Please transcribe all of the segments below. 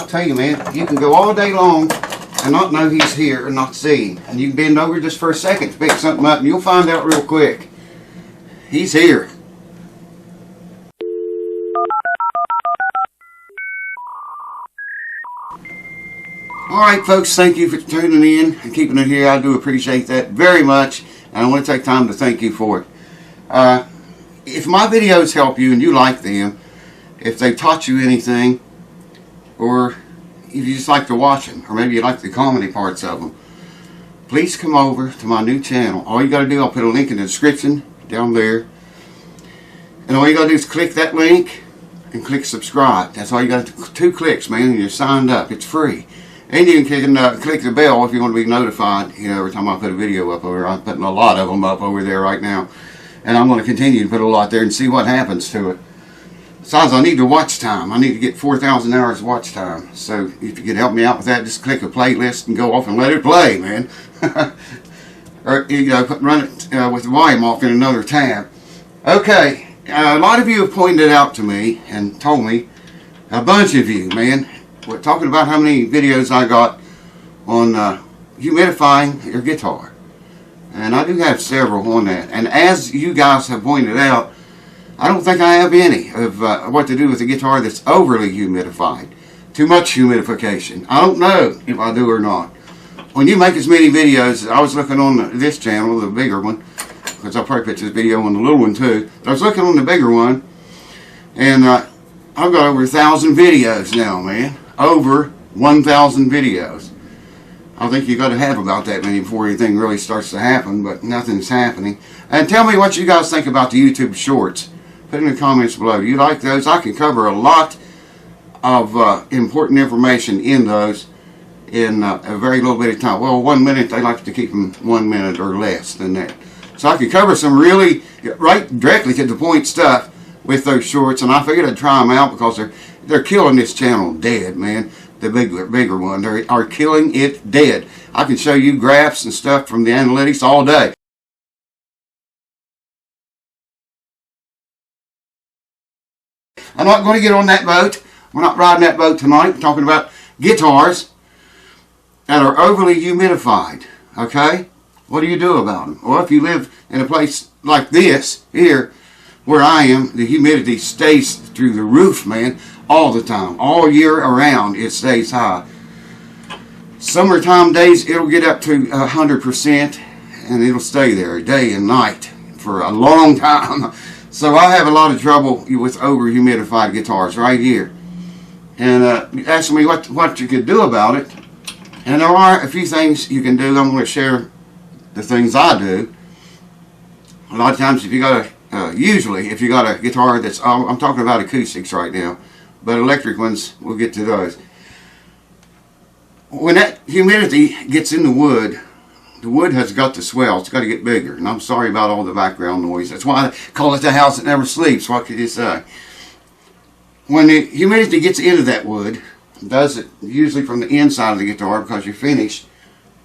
I'll tell you, man, you can go all day long and not know he's here and not see him. And you can bend over just for a second to pick something up and you'll find out real quick. He's here. Alright folks, thank you for tuning in and keeping it here. I do appreciate that very much, and I want to take time to thank you for it. If my videos help you and you like them, if they taught you anything, or if you just like to watch them, or maybe you like the comedy parts of them, please come over to my new channel. All you got to do, I'll put a link in the description down there, and all you got to do is click that link and click subscribe. That's all you got to do. 2 clicks, man, and you're signed up. It's free. And you can click the bell if you want to be notified, you know, every time I put a video up over there. I'm putting a lot of them up over there right now. And I'm going to continue to put a lot there and see what happens to it. Besides, I need the watch time. I need to get 4,000 hours watch time. So if you could help me out with that, just click a playlist and go off and let it play, man. Or, you know, run it with the volume off in another tab. Okay, a lot of you have pointed out to me and told me, a bunch of you, man, we're talking about how many videos I got on humidifying your guitar. And I do have several on that. And as you guys have pointed out, I don't think I have any of what to do with a guitar that's overly humidified. Too much humidification. I don't know if I do or not. When you make as many videos, I was looking on this channel, the bigger one, because I'll probably put this video on the little one too. But I was looking on the bigger one, and I've got over 1,000 videos now, man. Over 1,000 videos. I think you got to have about that many before anything really starts to happen, but nothing's happening. And tell me what you guys think about the YouTube Shorts. Put in the comments below. Do you like those? I can cover a lot of important information in those in a very little bit of time. Well, 1 minute, they like to keep them 1 minute or less than that. So I can cover some really, right directly to the point stuff with those shorts, and I figured I'd try them out because they're killing this channel dead, man. The bigger one, they are killing it dead. I can show you graphs and stuff from the analytics all day. I'm not going to get on that boat. We're not riding that boat tonight. We're talking about guitars that are overly humidified. Okay? What do you do about them? Well, if you live in a place like this here, where I am, the humidity stays through the roof, man, all the time. All year around, it stays high. Summertime days, it'll get up to 100%, and it'll stay there day and night for a long time. So I have a lot of trouble with over-humidified guitars right here. And you asked me what you could do about it. And there are a few things you can do. I'm going to share the things I do. A lot of times if you got a usually, if you got a guitar that's, I'm talking about acoustics right now, but electric ones, we'll get to those. When that humidity gets in the wood has got to swell. It's got to get bigger. And I'm sorry about all the background noise. That's why I call it the house that never sleeps. What could you say? When the humidity gets into that wood, it does it usually from the inside of the guitar because your finish,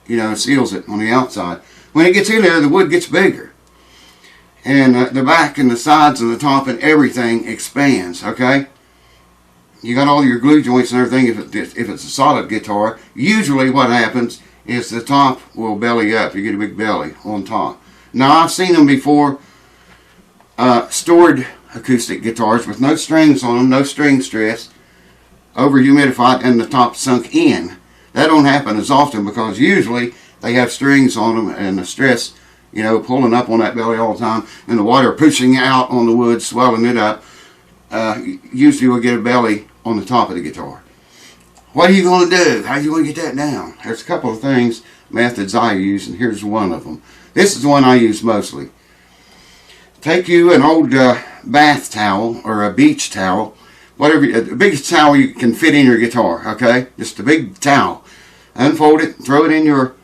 you know, seals it on the outside. When it gets in there, the wood gets bigger. And the back and the sides and the top and everything expands, okay? You got all your glue joints and everything if it's a solid guitar. Usually what happens is the top will belly up. You get a big belly on top. Now I've seen them before, stored acoustic guitars with no strings on them, no string stress, over-humidified and the top sunk in. That don't happen as often because usually they have strings on them and the stress, you know, pulling up on that belly all the time, and the water pushing out on the wood, swelling it up. Usually we'll get a belly on the top of the guitar. What are you going to do? How are you going to get that down? There's a couple of things, methods I use, and here's one of them. This is the one I use mostly. Take you an old bath towel or a beach towel, whatever, the biggest towel you can fit in your guitar, okay? Just a big towel. Unfold it, throw it in your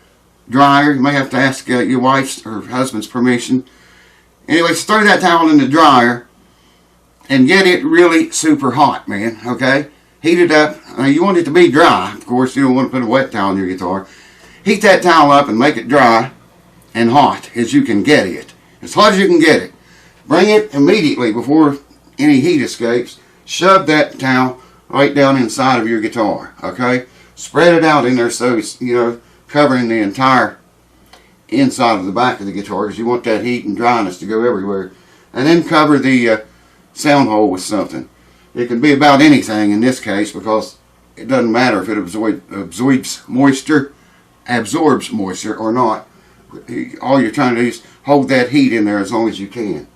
dryer. You may have to ask your wife's or husband's permission. Anyway, throw that towel in the dryer and get it really super hot, man, okay? Heat it up. You want it to be dry. Of course, you don't want to put a wet towel on your guitar. Heat that towel up and make it dry and hot as you can get it. As hot as you can get it. Bring it immediately before any heat escapes. Shove that towel right down inside of your guitar, okay? Spread it out in there so it's, you know, covering the entire inside of the back of the guitar, because you want that heat and dryness to go everywhere. And then cover the sound hole with something. It can be about anything in this case, because it doesn't matter if it absorbs moisture or not. All you're trying to do is hold that heat in there as long as you can.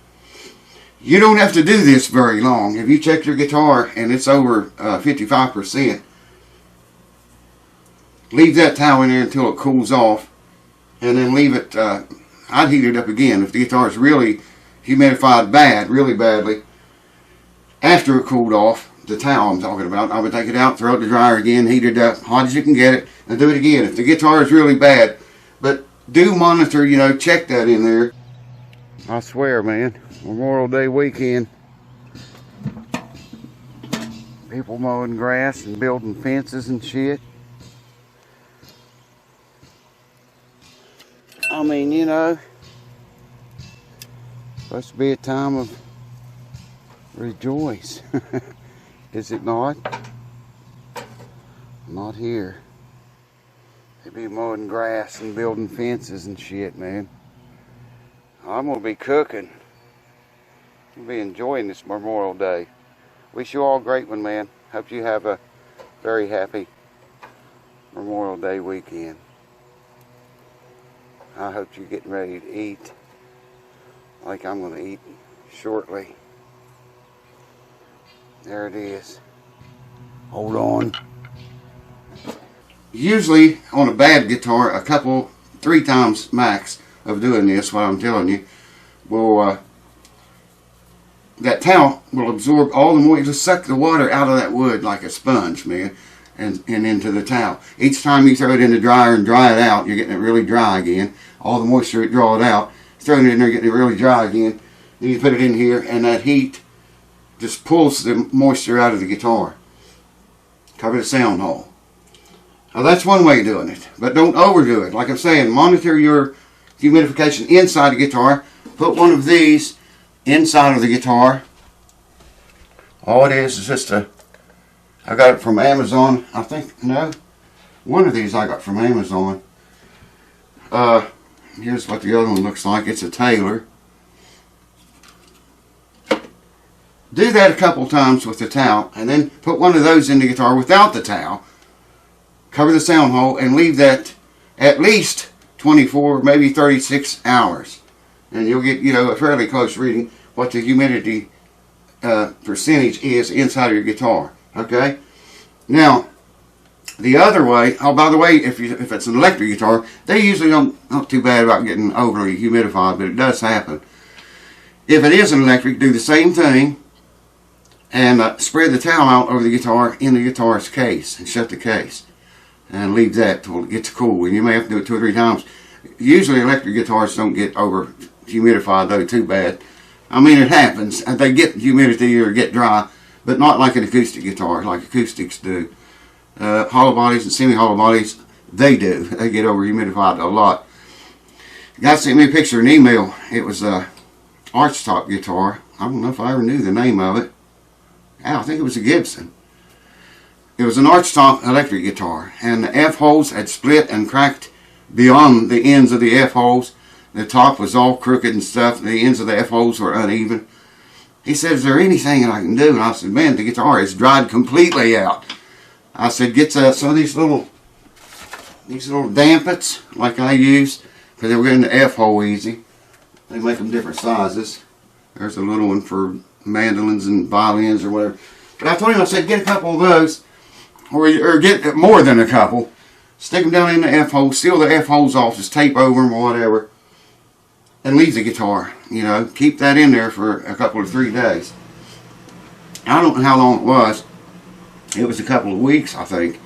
You don't have to do this very long. If you check your guitar and it's over 55%, leave that towel in there until it cools off, and then leave it. I'd heat it up again if the guitar is really humidified really badly. After it cooled off, the towel I'm talking about, I would take it out, throw it in the dryer again, heat it up hot as you can get it, and do it again if the guitar is really bad. But do monitor, you know, check that in there. I swear, man, Memorial Day weekend, people mowing grass and building fences and shit. I mean, you know, supposed to be a time of rejoice. Is it not? Not here. They be mowing grass and building fences and shit, man. I'm gonna be cooking. I'll be enjoying this Memorial Day. Wish you all a great one, man. Hope you have a very happy Memorial Day weekend. I hope you're getting ready to eat like I'm gonna eat shortly. There it is. Hold on. Usually on a bad guitar, a couple, 3 times max of doing this, what I'm telling you, will that towel will absorb all the moisture, just suck the water out of that wood like a sponge, man, and into the towel. Each time you throw it in the dryer and dry it out, you're getting it really dry again. All the moisture, draw it out, throwing it in there, getting it really dry again. Then you put it in here, and that heat just pulls the moisture out of the guitar. Cover the sound hole. Now that's one way of doing it, but don't overdo it. Like I'm saying, monitor your humidification inside the guitar. Put one of these inside of the guitar. All it is just I got it from Amazon, I think. No, one of these I got from Amazon. Here's what the other one looks like. It's a Taylor. Do that a couple times with the towel, and then put one of those in the guitar without the towel. Cover the sound hole and leave that at least 24, maybe 36 hours. And you'll get, you know, a fairly close reading what the humidity percentage is inside of your guitar. Okay? Now, the other way, oh, by the way, if it's an electric guitar, they usually not too bad about getting overly humidified, but it does happen. If it is an electric, do the same thing. And spread the towel out over the guitar in the guitar's case and shut the case and leave that till it gets cool. And you may have to do it 2 or 3 times. Usually electric guitars don't get over humidified though too bad. I mean, it happens. They get humidity or get dry, but not like an acoustic guitar, like acoustics do. Hollow bodies and semi-hollow bodies, they do. They get over humidified a lot. The guy sent me a picture in email. It was a archtop guitar. I don't know if I ever knew the name of it. I think it was a Gibson. It was an archtop electric guitar, and the F-holes had split and cracked beyond the ends of the F-holes. The top was all crooked and stuff. The ends of the F-holes were uneven. He said, "Is there anything that I can do?" And I said, "Man, the guitar is dried completely out." I said, "Get some of these little dampets like I use, because they were getting the F-hole easy. They make them different sizes. There's a little one for mandolins and violins or whatever." But I told him, I said, get a couple of those, or get more than a couple. Stick them down in the F-hole, seal the F-holes off, just tape over them or whatever, and leave the guitar. You know, keep that in there for a couple or 3 days. I don't know how long it was. It was a couple of weeks, I think.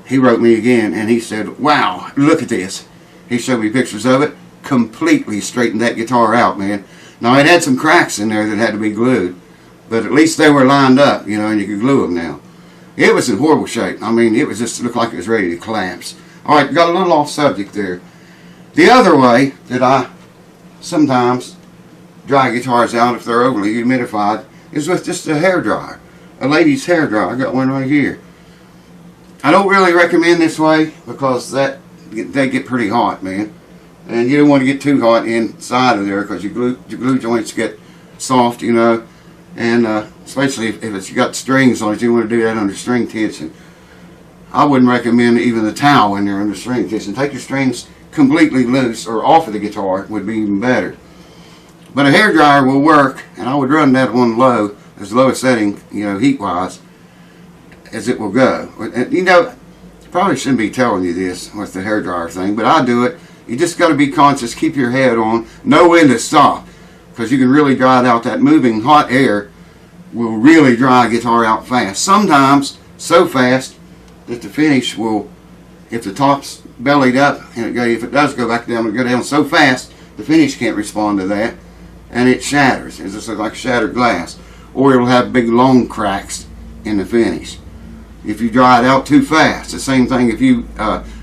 He wrote me again, and he said, "Wow, look at this." He showed me pictures of it. Completely straightened that guitar out, man. Now, it had some cracks in there that had to be glued, but at least they were lined up, you know, and you could glue them now. It was in horrible shape. I mean, it was just looked like it was ready to collapse. All right, got a little off subject there. The other way that I sometimes dry guitars out if they're overly humidified is with just a hairdryer. a lady's hair dryer. I got one right here. I don't really recommend this way because they get pretty hot, man. And you don't want to get too hot inside of there because your glue joints get soft, you know. And especially if it's got strings on it, you want to do that under string tension. I wouldn't recommend even the towel in there under string tension. Take your strings completely loose or off of the guitar would be even better. But a hairdryer will work, and I would run that one low, as low a setting, you know, heat-wise, as it will go. And, you know, probably shouldn't be telling you this with the hairdryer thing, but I do it. You just got to be conscious, keep your head on, know when to stop, because you can really dry it out. That moving hot air will really dry a guitar out fast. Sometimes so fast that the finish will, if the top's bellied up, and if it does go back down, it'll go down so fast the finish can't respond to that, and it shatters. It's just like shattered glass, or it'll have big long cracks in the finish if you dry it out too fast. The same thing if you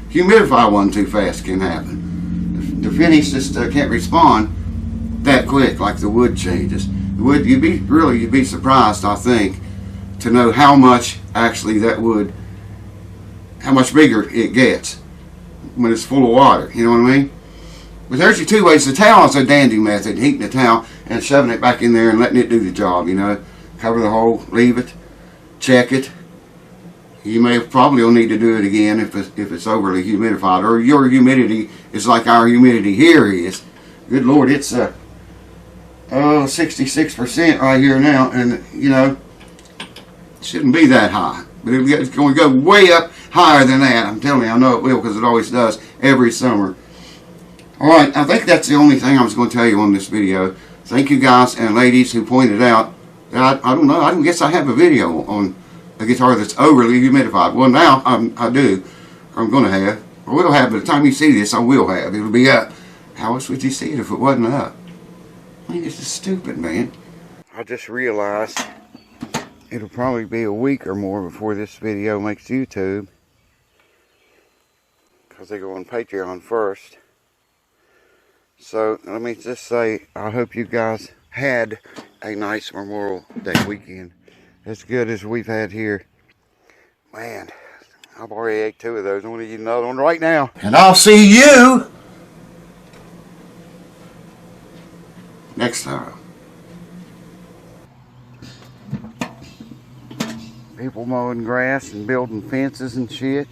humidify one too fast can happen. The finish just can't respond that quick like the wood changes. The wood, you'd be surprised, I think, to know how much actually that wood, how much bigger it gets when it's full of water, you know what I mean? But there's your two ways. The towel is a dandy method, heating the towel and shoving it back in there and letting it do the job, you know. Cover the hole, leave it, check it. You may probably will need to do it again if it's overly humidified, or your humidity is like our humidity here is. Good Lord, it's 66% right here now, and you know, it shouldn't be that high. But it's going to go way up higher than that. I'm telling you, I know it will because it always does every summer. Alright, I think that's the only thing I was going to tell you on this video. Thank you guys and ladies who pointed out that I don't know, I guess I have a video on a guitar that's overly humidified. Well, now I do. I'm going to have. I will have. By the time you see this, I will have. It'll be up. How else would you see it if it wasn't up? I mean, this is stupid, man. I just realized it'll probably be a week or more before this video makes YouTube, because they go on Patreon first. So let me just say, I hope you guys had a nice Memorial Day weekend, as good as we've had here. Man, I've already ate 2 of those. I'm going to eat another one right now. And I'll see you next time. People mowing grass and building fences and shit.